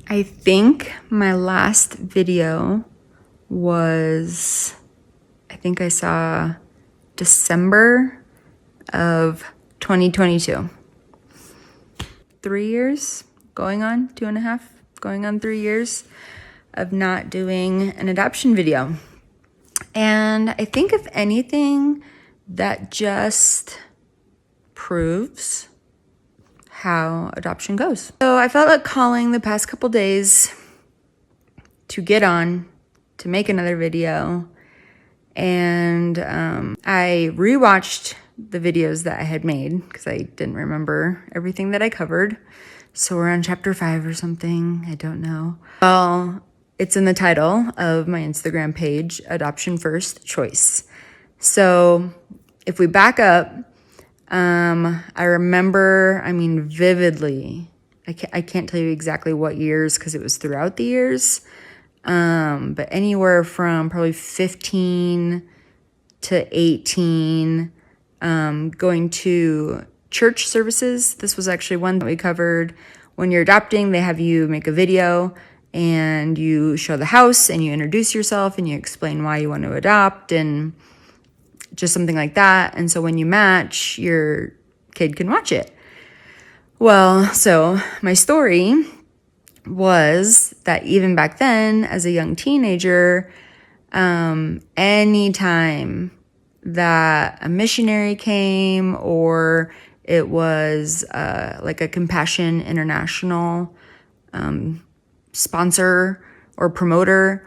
I think my last video was, I think I saw December of 2022. 3 years, going on 2.5, going on 3 years of not doing an adoption video. And I think if anything, that just proves how adoption goes. So I felt like calling the past couple days to get on, to make another video. And I rewatched the videos that I had made because I didn't remember everything that I covered. So we're on chapter 5 or something. I don't know. Well, it's in the title of my Instagram page, Adoption First Choice. So if we back up, I remember, vividly, I can't tell you exactly what years because it was throughout the years, but anywhere from probably 15 to 18, going to church services. This was actually one that we covered. When you're adopting, they have you make a video and you show the house and you introduce yourself and you explain why you want to adopt and just something like that. And so when you match, your kid can watch it. Well, so my story was that even back then, as a young teenager, anytime that a missionary came or it was like a Compassion International sponsor or promoter,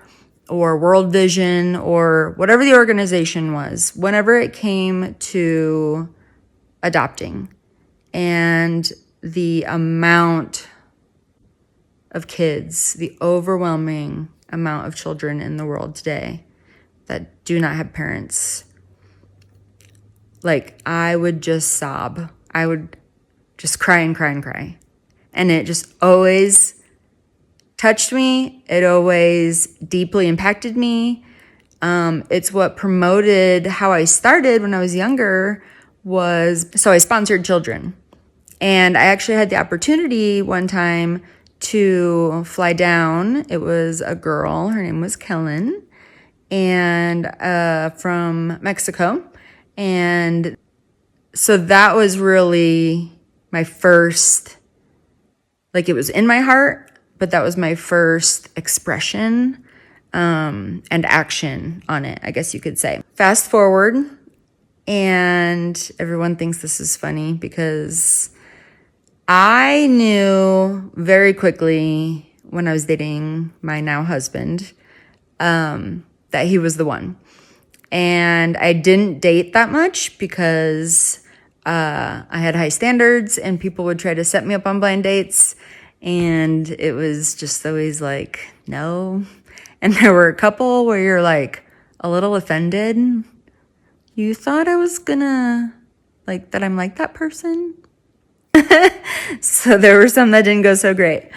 or World Vision, or whatever the organization was, whenever it came to adopting and the amount of kids, the overwhelming amount of children in the world today that do not have parents, like I would just sob. I would just cry and cry and cry. And it just always touched me. It always deeply impacted me. It's what promoted how I started when I was younger so I sponsored children. And I actually had the opportunity one time to fly down. It was a girl, her name was Kellen, and from Mexico. And so that was really my first, like it was in my heart, but that was my first expression and action on it, I guess you could say. Fast forward, and everyone thinks this is funny because I knew very quickly when I was dating my now husband that he was the one. And I didn't date that much because I had high standards and people would try to set me up on blind dates. And it was just always like, no. And there were a couple where you're like a little offended. You thought I was gonna, like, that I'm like that person? So there were some that didn't go so great.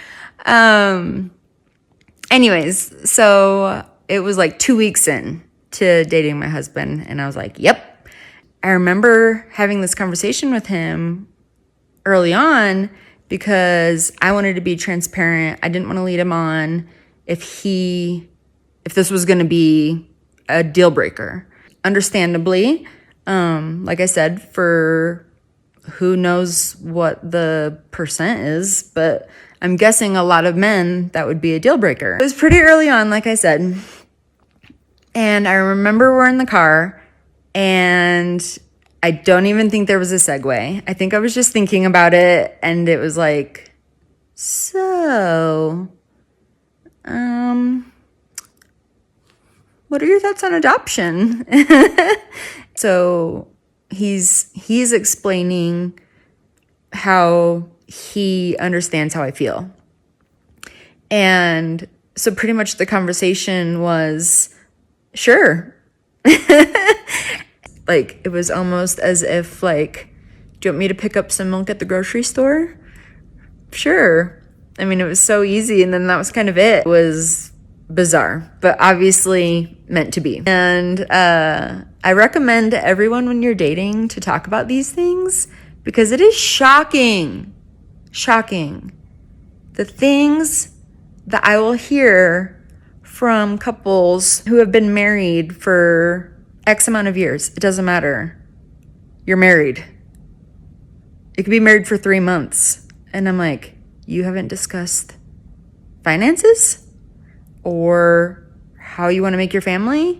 Anyways, so it was like 2 weeks in to dating my husband. And I was like, yep. I remember having this conversation with him early on because I wanted to be transparent. I didn't want to lead him on if this was going to be a deal breaker. Understandably, like I said, for who knows what the percent is, but I'm guessing a lot of men that would be a deal breaker. It was pretty early on, like I said. And I remember we're in the car and I don't even think there was a segue. I think I was just thinking about it and it was like, so, what are your thoughts on adoption? So he's explaining how he understands how I feel. And so pretty much the conversation was, sure. Like, it was almost as if, like, do you want me to pick up some milk at the grocery store? Sure. I mean, it was so easy, and then that was kind of it. It was bizarre, but obviously meant to be. And I recommend everyone when you're dating to talk about these things because it is shocking. The things that I will hear from couples who have been married for X amount of years. It doesn't matter. You're married. It could be married for 3 months. And I'm like, you haven't discussed finances or how you want to make your family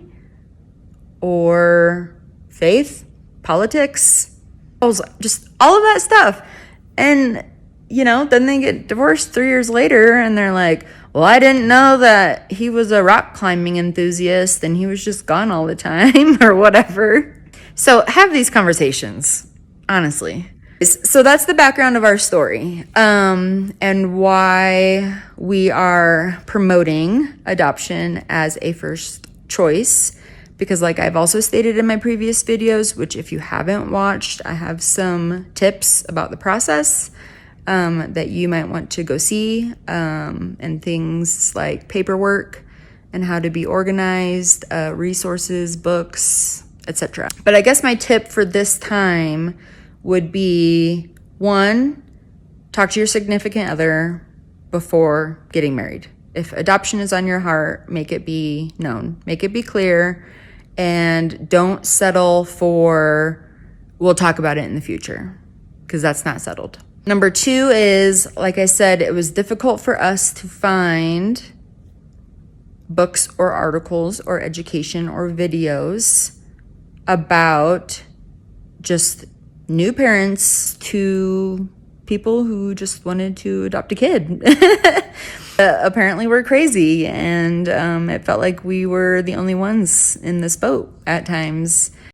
or faith, politics, just all of that stuff. And, then they get divorced 3 years later and they're like, well, I didn't know that he was a rock climbing enthusiast and he was just gone all the time or whatever. So have these conversations, honestly. So that's the background of our story, and why we are promoting adoption as a first choice. Because like I've also stated in my previous videos, which if you haven't watched, I have some tips about the process that you might want to go see, and things like paperwork and how to be organized, resources, books, etc. But I guess my tip for this time would be, 1, talk to your significant other before getting married. If adoption is on your heart, make it be known, make it be clear, and don't settle for, we'll talk about it in the future, because that's not settled. Number 2 is, like I said, it was difficult for us to find books or articles or education or videos about just new parents to people who just wanted to adopt a kid. Apparently we're crazy, and it felt like we were the only ones in this boat at times.